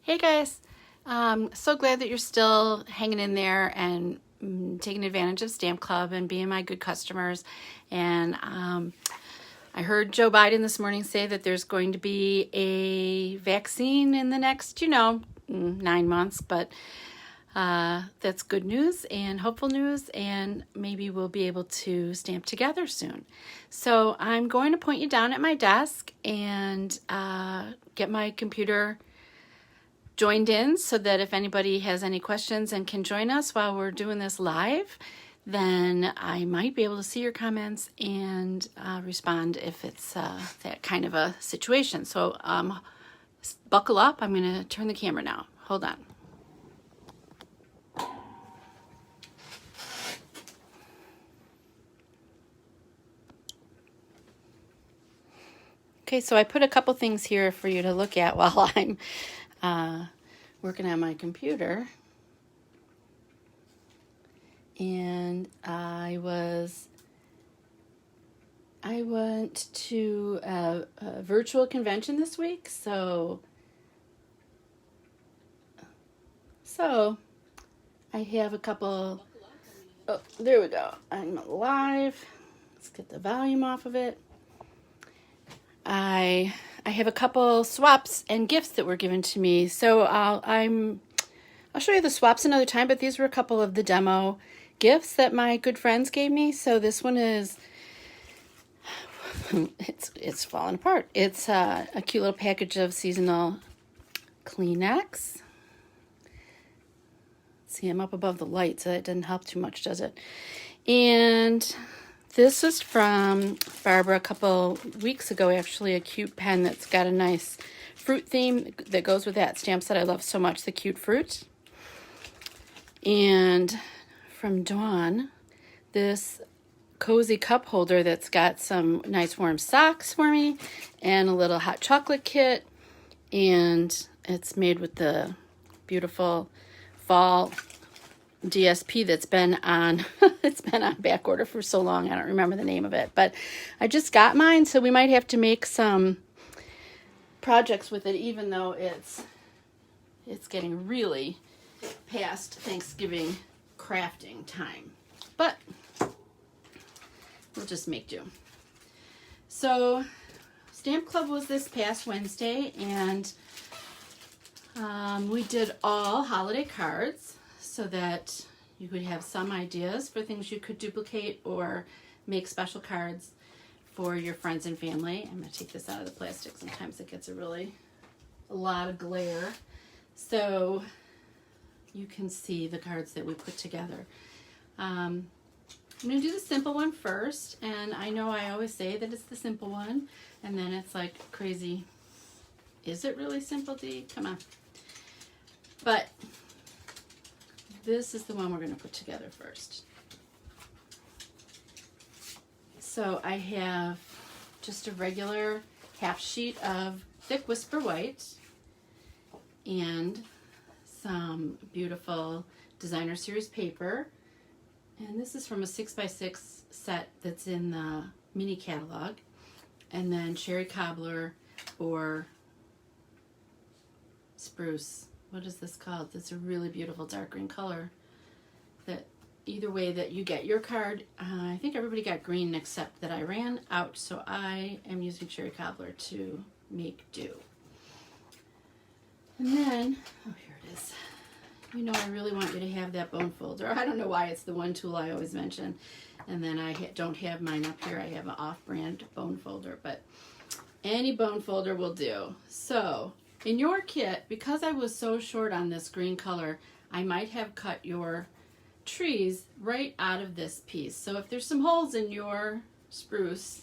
Hey guys, so glad that you're still hanging in there and taking advantage of Stamp Club and being my good customers. And I heard Joe Biden this morning say that there's going to be a vaccine in the next, 9 months, but that's good news and hopeful news, and maybe we'll be able to stamp together soon. So I'm going to point you down at my desk and get my computer joined in so that if anybody has any questions and can join us while we're doing this live, then I might be able to see your comments and respond if it's that kind of a situation. So buckle up. I'm going to turn the camera now. Hold on. Okay, so I put a couple things here for you to look at while I'm working on my computer. And I went to a virtual convention this week, so I have a couple. Oh, there we go. I'm live. Let's get the volume off of it. I have a couple swaps and gifts that were given to me. So I'll show you the swaps another time, but these were a couple of the demo gifts that my good friends gave me. So this one is, it's falling apart. It's a cute little package of seasonal Kleenex. See, I'm up above the light, so that doesn't help too much, does it? And this is from Barbara a couple weeks ago, actually, a cute pen that's got a nice fruit theme that goes with that stamp set I love so much, the cute fruit. And from Dawn, this cozy cup holder that's got some nice warm socks for me and a little hot chocolate kit. And it's made with the beautiful fall DSP that's been on it's been on back order for so long. I don't remember the name of it, but I just got mine, so we might have to make some projects with it, even though it's getting really past Thanksgiving crafting time. But we'll just make do. So Stamp Club was this past Wednesday, and we did all holiday cards, so that you could have some ideas for things you could duplicate or make special cards for your friends and family. I'm going to take this out of the plastic. Sometimes it gets a lot of glare. So you can see the cards that we put together. I'm going to do the simple one first. And I know I always say that it's the simple one. And then it's like crazy. Is it really simple, Dee? Come on. But this is the one we're going to put together first. So I have just a regular half sheet of thick Whisper White and some beautiful Designer Series paper. And this is from a 6x6 set that's in the mini catalog. And then Cherry Cobbler or Spruce. What is this called? It's a really beautiful dark green color. That either way that you get your card, I think everybody got green except that I ran out, so I am using Cherry Cobbler to make do. And then, oh, here it is. You know, I really want you to have that bone folder. I don't know why it's the one tool I always mention. And then I don't have mine up here. I have an off-brand bone folder, but any bone folder will do. So in your kit, because I was so short on this green color, I might have cut your trees right out of this piece. So if there's some holes in your spruce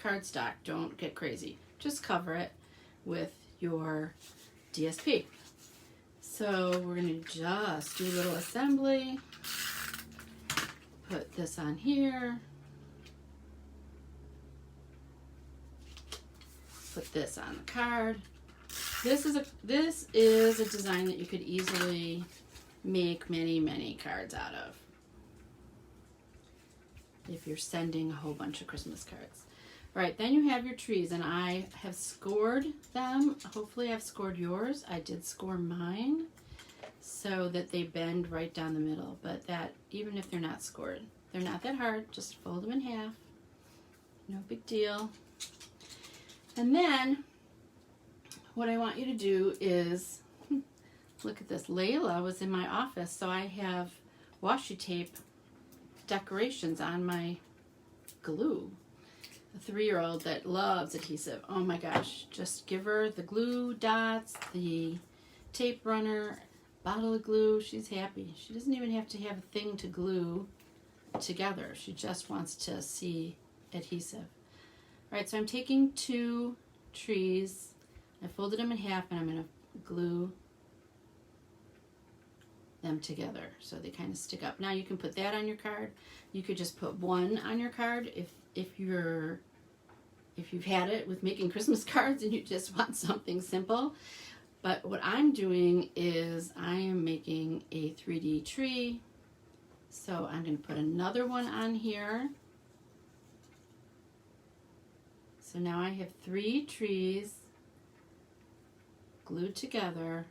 cardstock, don't get crazy. Just cover it with your DSP. So we're going to just do a little assembly. Put this on here. Put this on the card. This is a design that you could easily make many cards out of if you're sending a whole bunch of Christmas cards. All right, then you have your trees, and I have scored them. Hopefully I've scored yours. I did score mine so that they bend right down the middle, but that, even if they're not scored, they're not that hard. Just fold them in half. No big deal. And then what I want you to do is, look at this. Layla was in my office, so I have washi tape decorations on my glue. A 3-year-old that loves adhesive. Oh my gosh, just give her the glue dots, the tape runner, bottle of glue. She's happy. She doesn't even have to have a thing to glue together. She just wants to see adhesive. All right, so I'm taking 2 trees. I folded them in half, and I'm going to glue them together so they kind of stick up. Now you can put that on your card. You could just put 1 on your card if you've had it with making Christmas cards and you just want something simple. But what I'm doing is I am making a 3D tree. So I'm going to put another one on here. So now I have 3 trees glued together,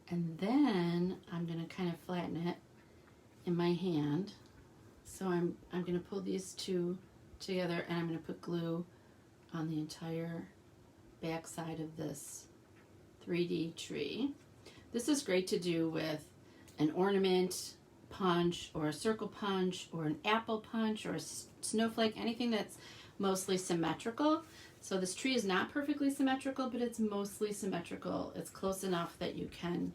and then I'm going to kind of flatten it in my hand. So I'm going to pull these 2 together, and I'm going to put glue on the entire back side of this 3D tree. This is great to do with an ornament punch or a circle punch or an apple punch or a snowflake, anything that's mostly symmetrical. So this tree is not perfectly symmetrical, but it's mostly symmetrical. It's close enough that you can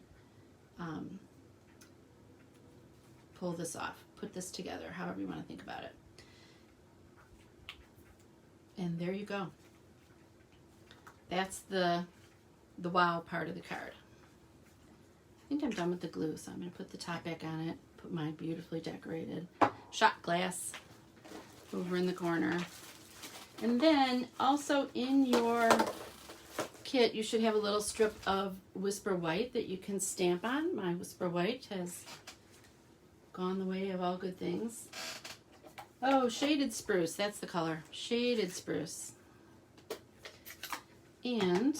pull this off, put this together, however you want to think about it. And there you go. That's the wow part of the card. I think I'm done with the glue, so I'm going to put the top back on it, put my beautifully decorated shot glass over in the corner. And then also in your kit, you should have a little strip of Whisper White that you can stamp on. My Whisper White has gone the way of all good things. Oh, Shaded Spruce, that's the color. Shaded Spruce. And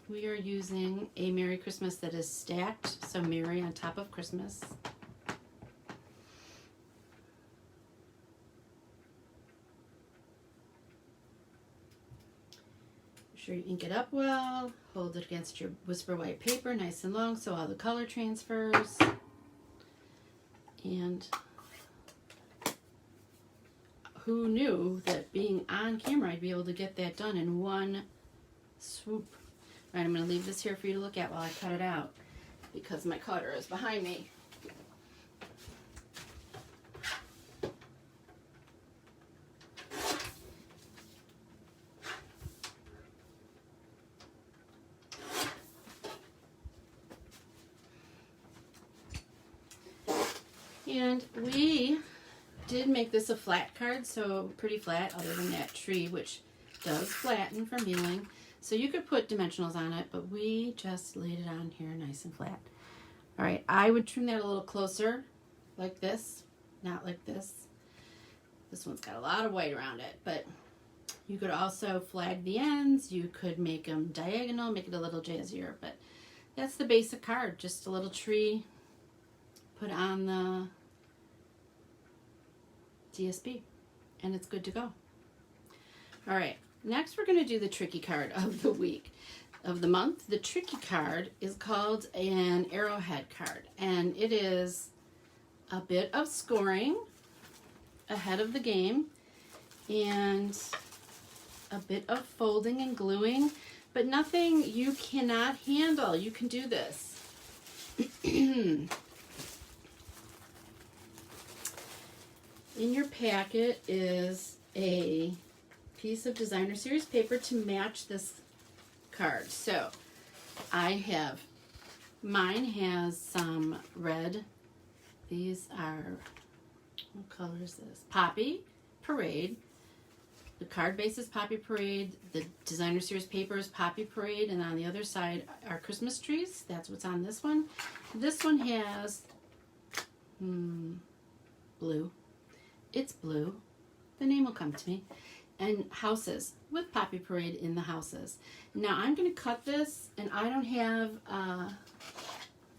we are using a Merry Christmas that is stacked, so Merry on top of Christmas. Make sure you ink it up well. Hold it against your Whisper White paper, nice and long, so all the color transfers. And who knew that being on camera, I'd be able to get that done in one swoop. All right, I'm going to leave this here for you to look at while I cut it out because my cutter is behind me. And we did make this a flat card, so pretty flat other than that tree, which does flatten from healing. So you could put dimensionals on it, but we just laid it on here nice and flat. All right, I would trim that a little closer, like this, not like this. This one's got a lot of white around it, but you could also flag the ends. You could make them diagonal, make it a little jazzier, but that's the basic card, just a little tree put on the DSP, and it's good to go. All right. Next, we're going to do the tricky card of the week, of the month. The tricky card is called an arrowhead card, and it is a bit of scoring ahead of the game and a bit of folding and gluing, but nothing you cannot handle. You can do this. In your packet is a piece of designer series paper to match this card. So mine has some red. These are, what color is this? Poppy Parade. The card base is Poppy Parade. The designer series paper is Poppy Parade. And on the other side are Christmas trees. That's what's on this one. This one has blue. It's blue. The name will come to me. and houses with Poppy Parade in the houses. Now I'm going to cut this, and I don't have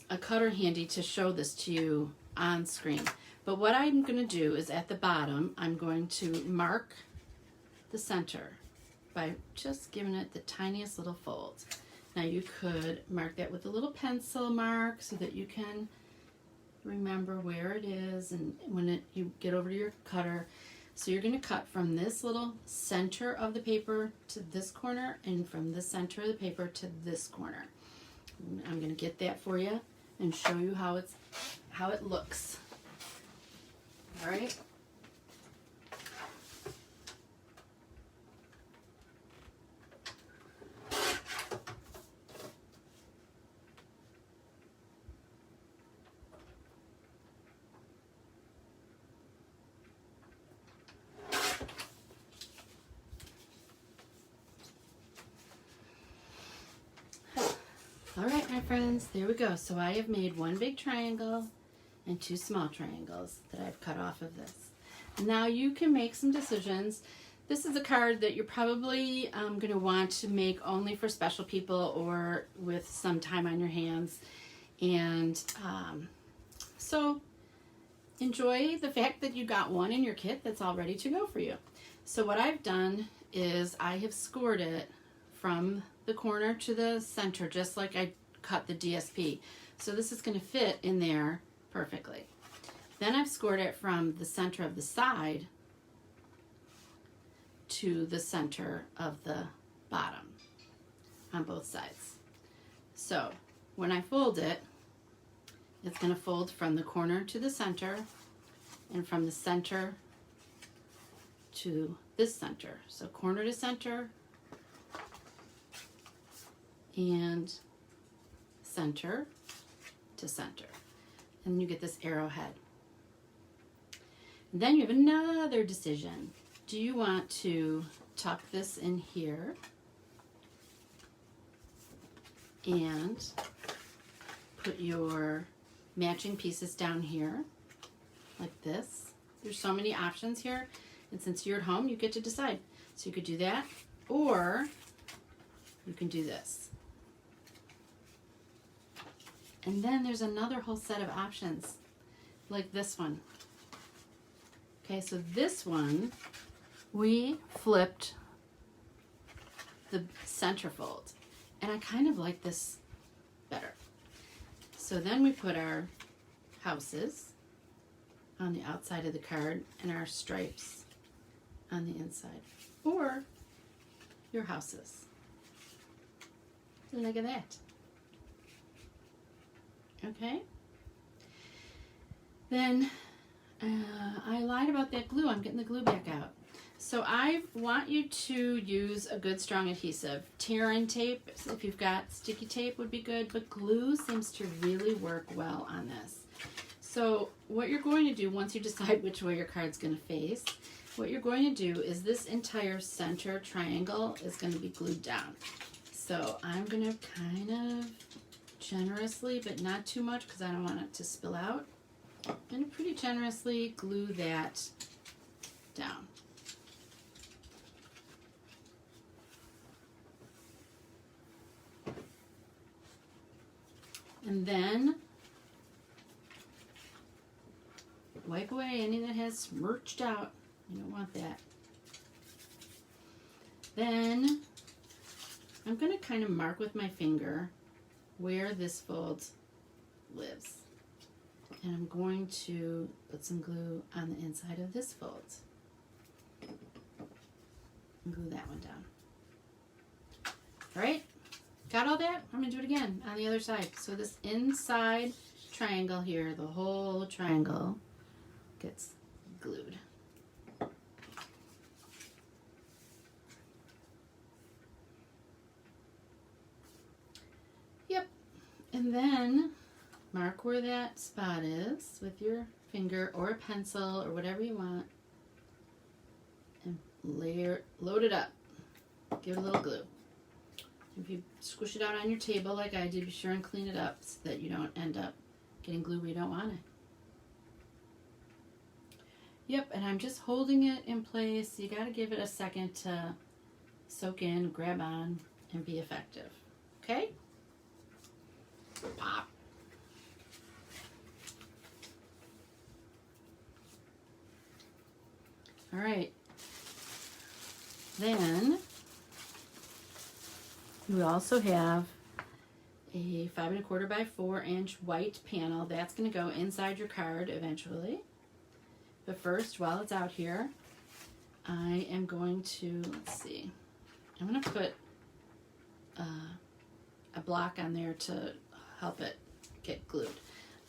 a cutter handy to show this to you on screen. But what I'm going to do is at the bottom, I'm going to mark the center by just giving it the tiniest little folds. Now you could mark that with a little pencil mark so that you can remember where it is, and when you get over to your cutter. So you're going to cut from this little center of the paper to this corner, and from the center of the paper to this corner. I'm going to get that for you and show you how it looks. All right. All right, my friends, there we go. So I have made one big triangle and two small triangles that I've cut off of this. Now you can make some decisions. This is a card that you're probably going to want to make only for special people or with some time on your hands. And so enjoy the fact that you got one in your kit that's all ready to go for you. So what I've done is I have scored it from the corner to the center, just like I cut the DSP. So this is going to fit in there perfectly. Then I've scored it from the center of the side to the center of the bottom on both sides. So when I fold it, it's going to fold from the corner to the center and from the center to this center. So corner to center and center to center. And you get this arrowhead. And then you have another decision. Do you want to tuck this in here and put your matching pieces down here like this? There's so many options here, and since you're at home, you get to decide. So you could do that, or you can do this. And then there's another whole set of options, like this one. Okay, so this one, we flipped the centerfold, and I kind of like this better. So then we put our houses on the outside of the card and our stripes on the inside, or your houses. Look at that. Okay. Then I lied about that glue. I'm getting the glue back out. So I want you to use a good strong adhesive. Tear-in tape, if you've got sticky tape, would be good, but glue seems to really work well on this. So what you're going to do once you decide which way your card's going to face, what you're going to do is this entire center triangle is going to be glued down. So I'm going to kind of generously, but not too much because I don't want it to spill out, and pretty generously glue that down. And then wipe away any that has smirched out. You don't want that. Then I'm going to kind of mark with my finger where this fold lives. And I'm going to put some glue on the inside of this fold. And glue that one down. All right, got all that? I'm going to do it again on the other side. So this inside triangle here, the whole triangle gets glued. Yep, and then mark where that spot is with your finger or a pencil or whatever you want, and load it up. Give it a little glue. If you squish it out on your table like I did, be sure and clean it up so that you don't end up getting glue where you don't want it. Yep, and I'm just holding it in place. You got to give it a second to soak in, grab on, and be effective. Okay? Pop. All right. Then we also have a 5 1/4 by 4 inch white panel. That's going to go inside your card eventually. But first, while it's out here, I am going to, let's see, I'm going to put a block on there to help it get glued.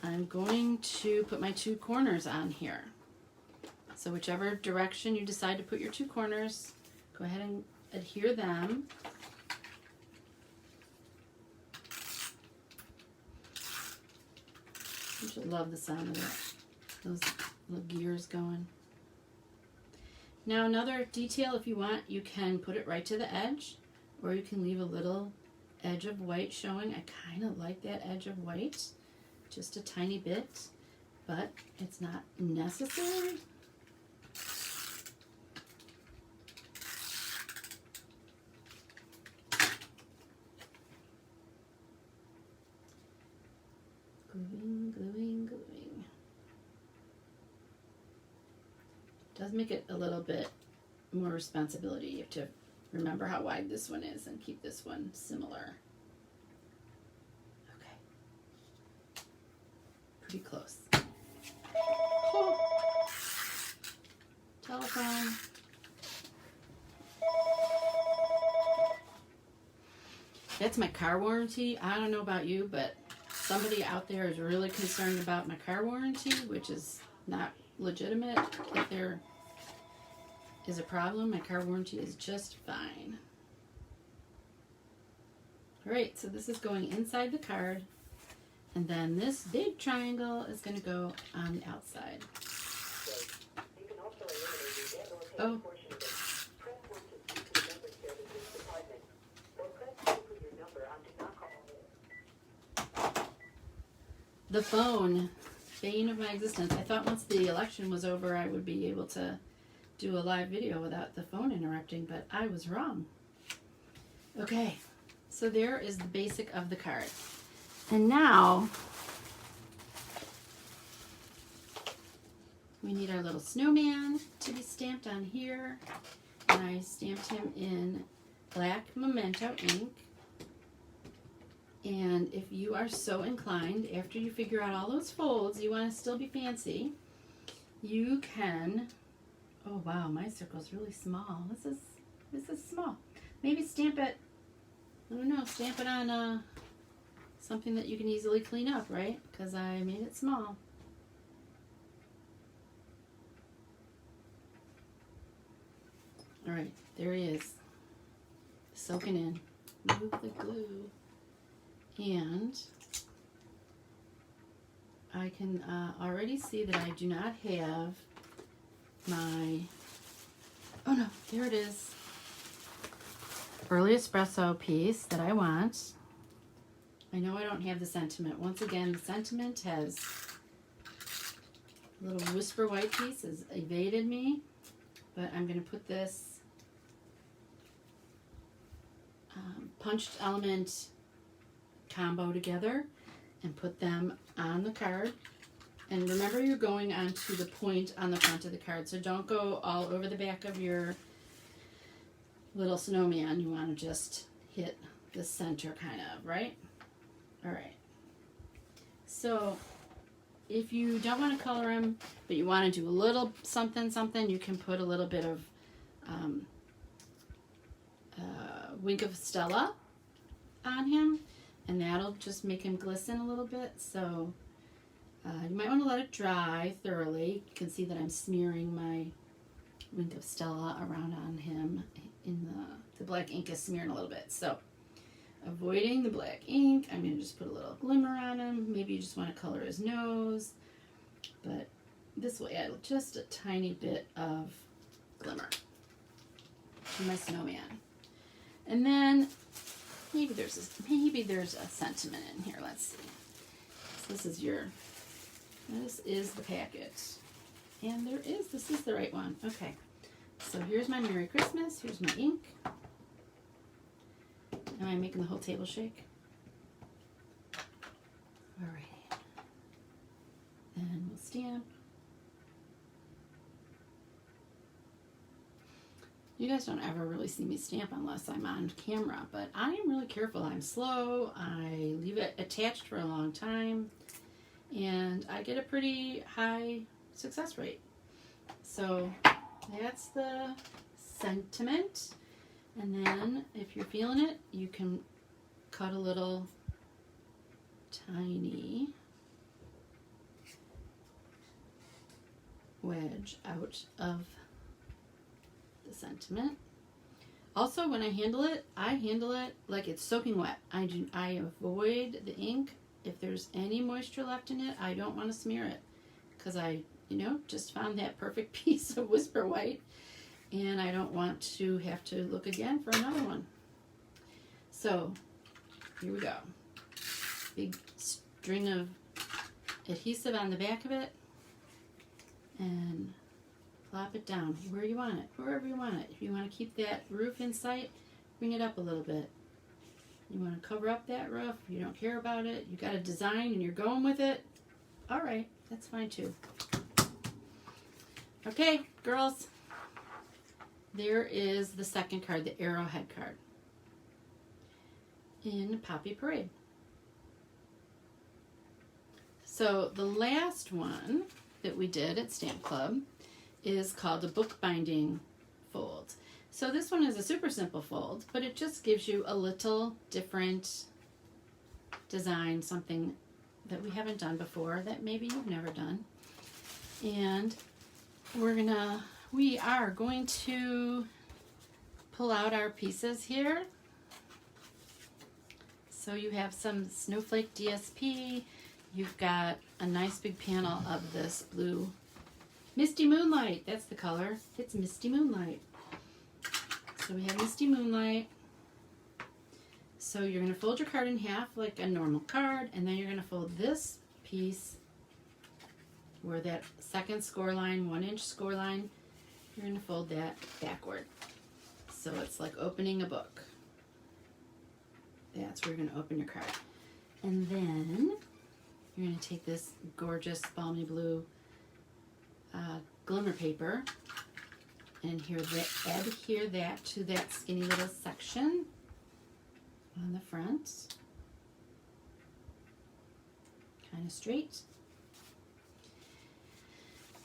I'm going to put my 2 corners on here. So whichever direction you decide to put your 2 corners, go ahead and adhere them. I just love the sound of that. Those little gears going. Now another detail, if you want, you can put it right to the edge, or you can leave a little edge of white showing. I kind of like that edge of white, just a tiny bit, but it's not necessary. Gluing, gluing, gluing. Does make it a little bit more responsibility. You have to remember how wide this one is and keep this one similar. Okay. Pretty close. Oh. Telephone. That's my car warranty. I don't know about you, but somebody out there is really concerned about my car warranty, which is not legitimate. If there is a problem, my car warranty is just fine. All right, so this is going inside the card, and then this big triangle is going to go on the outside. Oh. The phone, bane of my existence. I thought once the election was over, I would be able to do a live video without the phone interrupting, but I was wrong. Okay, so there is the basic of the card. And now we need our little snowman to be stamped on here. And I stamped him in black Memento ink. And if you are so inclined, after you figure out all those folds, you want to still be fancy, you can, oh wow, my circle's really small. This is small. Maybe stamp it, I don't know, stamp it on something that you can easily clean up, right? Because I made it small. All right, there he is, soaking in. Move the glue. And I can already see that I do not have my, oh no, there it is, early espresso piece that I want. I know I don't have the sentiment. Once again, the sentiment has a little whisper white piece has evaded me, but I'm going to put this punched element combo together and put them on the card. And remember, you're going onto the point on the front of the card, so don't go all over the back of your little snowman. You want to just hit the center kind of, right? All right. So if you don't want to color him, but you want to do a little something, you can put a little bit of Wink of Stella on him, and that'll just make him glisten a little bit. So you might want to let it dry thoroughly. You can see that I'm smearing my Wink of Stella around on him. In the black ink is smearing a little bit. So avoiding the black ink, I'm going to just put a little glimmer on him. Maybe you just want to color his nose, but this will add just a tiny bit of glimmer to my snowman. And then maybe there's a sentiment in here. Let's see. So this is the packet. And there is, this is the right one. Okay, so here's my Merry Christmas, here's my ink. Am I making the whole table shake? Alrighty. Then we'll stamp. You guys don't ever really see me stamp unless I'm on camera, but I am really careful. I'm slow, I leave it attached for a long time, and I get a pretty high success rate. So that's the sentiment. And then if you're feeling it, you can cut a little tiny wedge out of the sentiment. Also, when I handle it like it's soaking wet. I avoid the ink. If there's any moisture left in it, I don't want to smear it, because I just found that perfect piece of Whisper White, and I don't want to have to look again for another one. So here we go. Big string of adhesive on the back of it, and plop it down where you want it, wherever you want it. If you want to keep that roof in sight, bring it up a little bit. You want to cover up that roof, you don't care about it, you got a design and you're going with it, all right, that's fine too. Okay, girls, there is the second card, the arrowhead card in Poppy Parade. So the last one that we did at Stamp Club is called a bookbinding fold. So this one is a super simple fold, but it just gives you a little different design, something that we haven't done before, that maybe you've never done. And we are going to pull out our pieces here. So you have some Snowflake DSP, you've got a nice big panel of this blue Misty Moonlight, that's the color. It's Misty Moonlight. So we have Misty Moonlight. So you're going to fold your card in half like a normal card, and then you're going to fold this piece where that second score line, 1 inch score line, you're going to fold that backward. So it's like opening a book. That's where you're going to open your card. And then you're going to take this gorgeous balmy blue glimmer paper and adhere that to that skinny little section on the front, kind of straight.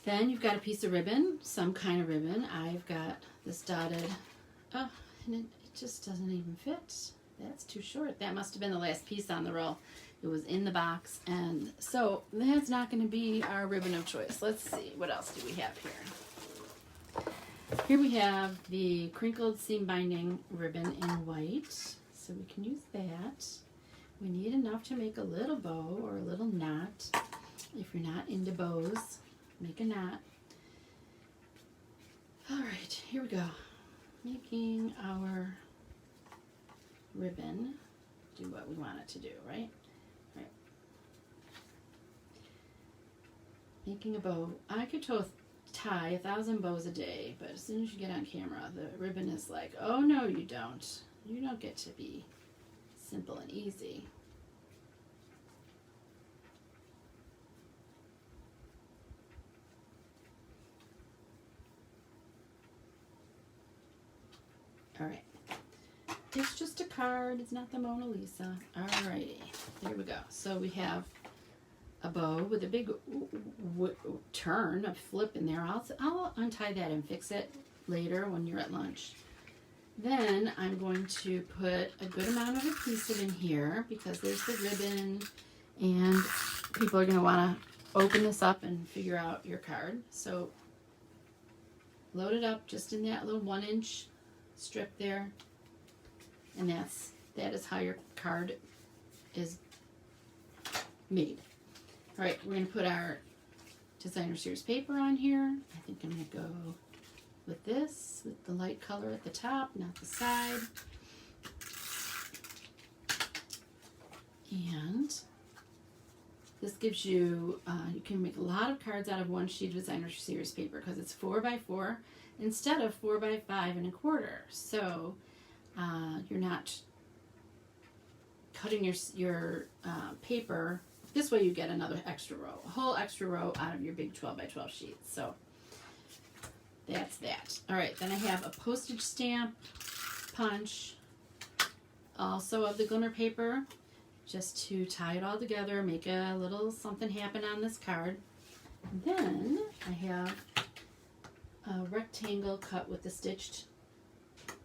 Then you've got a piece of ribbon, some kind of ribbon. I've got this dotted, and it just doesn't even fit. That's too short. That must have been the last piece on the roll. It was in the box, and so that's not going to be our ribbon of choice. Let's see, what else do we have here? Here we have the crinkled seam binding ribbon in white, so we can use that. We need enough to make a little bow or a little knot. If you're not into bows, make a knot. All right, here we go. Making our ribbon do what we want it to do, right? Right. Making a bow. I could tie 1,000 bows a day, but as soon as you get on camera, the ribbon is like, oh no, you don't. You don't get to be simple and easy. All right. It's just a card. It's not the Mona Lisa. Alrighty. Here we go. So we have a bow with a big turn, a flip in there. I'll untie that and fix it later when you're at lunch. Then I'm going to put a good amount of adhesive in here because there's the ribbon, and people are going to want to open this up and figure out your card. So load it up just in that little 1 inch strip there. And that is how your card is made. All right, we're going to put our designer series paper on here. I think I'm going to go with this, with the light color at the top, not the side. And This gives you, you can make a lot of cards out of one sheet of designer series paper because it's 4x4 instead of 4x5 1/4. So you're not cutting your paper. This way you get another extra row, a whole extra row out of your big 12x12 sheet. So that's that. All right, then I have a postage stamp punch, also of the glimmer paper, just to tie it all together, make a little something happen on this card. Then I have a rectangle cut with the stitched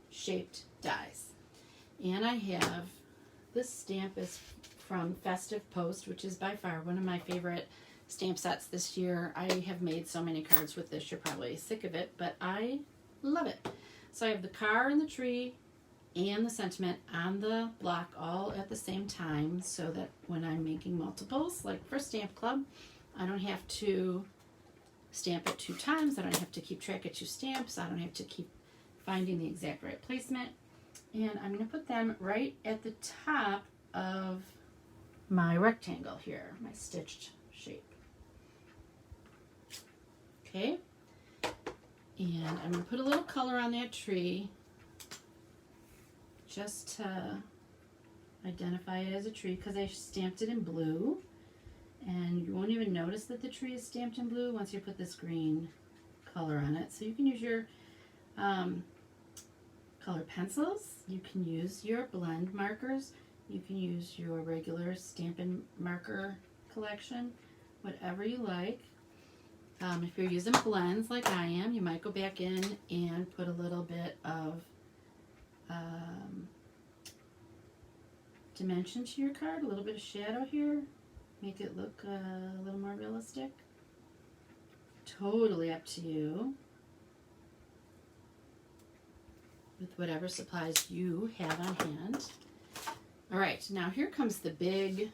shaped dies. And I have, this stamp is from Festive Post, which is by far one of my favorite stamp sets this year. I have made so many cards with this, you're probably sick of it, but I love it. So I have the car and the tree and the sentiment on the block all at the same time, so that when I'm making multiples, like for Stamp Club, I don't have to stamp it 2 times. I don't have to keep track of 2 stamps. I don't have to keep finding the exact right placement. And I'm going to put them right at the top of my rectangle here, my stitched shape. Okay, and I'm going to put a little color on that tree just to identify it as a tree, because I stamped it in blue, and you won't even notice that the tree is stamped in blue once you put this green color on it. So you can use your color pencils, you can use your blend markers, you can use your regular Stampin' Marker collection, whatever you like. If you're using blends like I am, you might go back in and put a little bit of dimension to your card, a little bit of shadow here, make it look a little more realistic. Totally up to you with whatever supplies you have on hand. All right, now here comes the big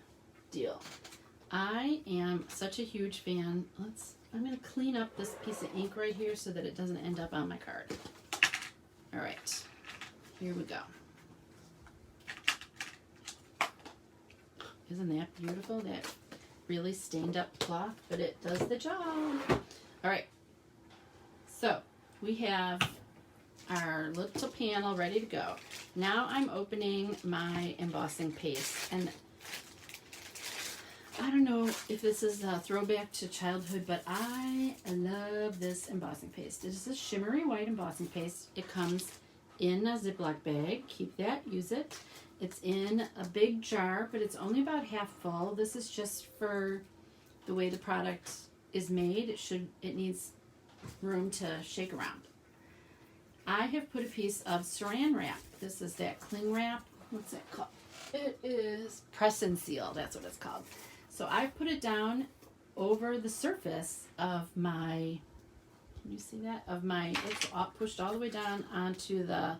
deal. I am such a huge fan. I'm going to clean up this piece of ink right here so that it doesn't end up on my card. All right, here we go. Isn't that beautiful? That really stained up cloth, but it does the job. All right, so we have our little panel ready to go. Now I'm opening my embossing paste, and I don't know if this is a throwback to childhood, but I love this embossing paste. It is a shimmery white embossing paste. It comes in a Ziploc bag. Keep that, use it. It's in a big jar, but it's only about half full. This is just for the way the product is made. It needs room to shake around. I have put a piece of saran wrap. This is that cling wrap. What's that called? It is Press and Seal. That's what it's called. So I've put it down over the surface of my, can you see that? It's pushed all the way down onto the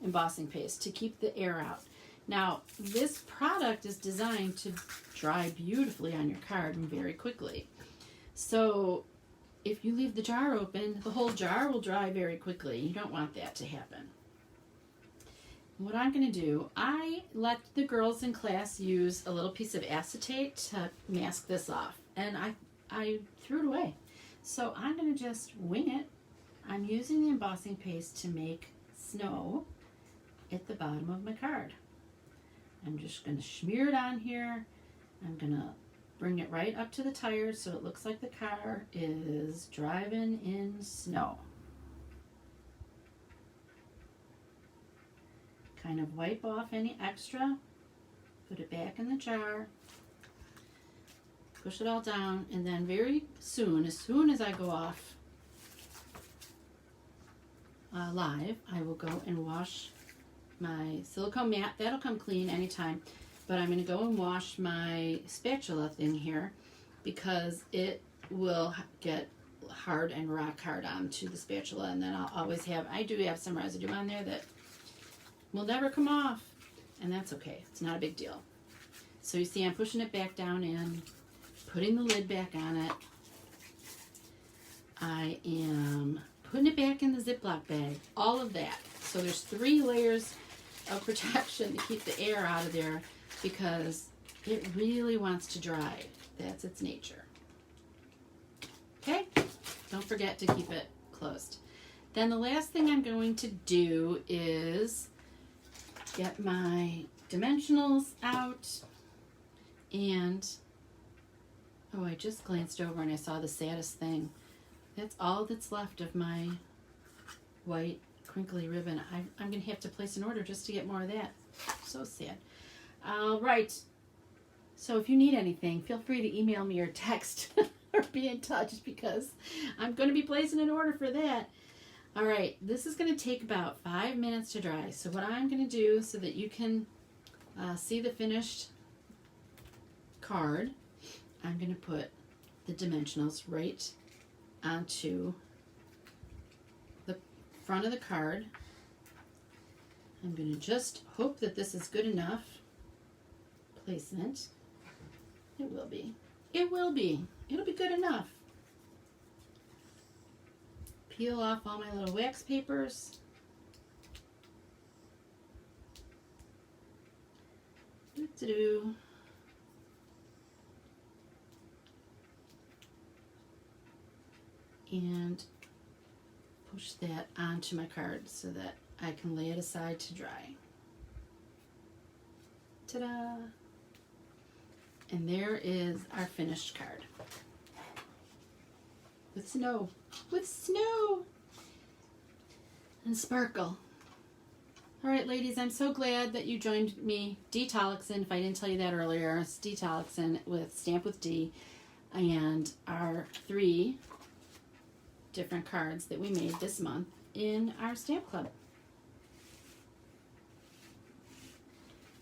embossing paste to keep the air out. Now, this product is designed to dry beautifully on your card and very quickly. So if you leave the jar open, the whole jar will dry very quickly. You don't want that to happen. What I'm going to do, I let the girls in class use a little piece of acetate to mask this off, and I threw it away. So I'm going to just wing it. I'm using the embossing paste to make snow at the bottom of my card. I'm just going to smear it on here. I'm going to bring it right up to the tires so it looks like the car is driving in snow. Kind of wipe off any extra, put it back in the jar, push it all down, and then very soon, as soon as I go off live, I will go and wash my silicone mat. That'll come clean anytime, but I'm going to go and wash my spatula thing here because it will get hard and rock hard onto the spatula, and then I'll always have, I do have some residue on there that will never come off, and that's okay. It's not a big deal. So you see I'm pushing it back down in, putting the lid back on it. I am putting it back in the Ziploc bag, all of that. So there's 3 layers of protection to keep the air out of there because it really wants to dry. That's its nature. Okay? Don't forget to keep it closed. Then the last thing I'm going to do is get my dimensionals out, and oh, I just glanced over and I saw the saddest thing. That's all that's left of my white crinkly ribbon. I'm going to have to place an order just to get more of that. So sad. All right. So if you need anything, feel free to email me or text or be in touch, because I'm going to be placing an order for that. All right, this is going to take about 5 minutes to dry. So what I'm going to do, so that you can see the finished card, I'm going to put the dimensionals right onto the front of the card. I'm going to just hope that this is good enough placement. It will be. It will be. It'll be good enough. Peel off all my little wax papers. Doo-doo-doo. And push that onto my card so that I can lay it aside to dry. Ta-da! And there is our finished card. With snow. With snow! And sparkle. All right, ladies, I'm so glad that you joined me. Detoxin, if I didn't tell you that earlier, it's Detoxin with Stamp with D, and our 3 different cards that we made this month in our stamp club.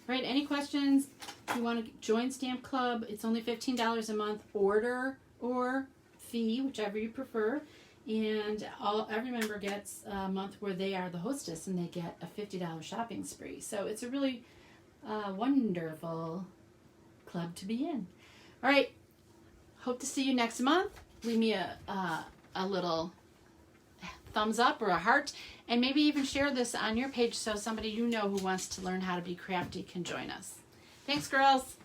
All right, any questions? If you want to join Stamp Club, it's only $15 a month. Order or fee, whichever you prefer. And every member gets a month where they are the hostess, and they get a $50 shopping spree. So it's a really wonderful club to be in. All right, hope to see you next month. Leave me a little thumbs up or a heart, and maybe even share this on your page so somebody you know who wants to learn how to be crafty can join us. Thanks, girls.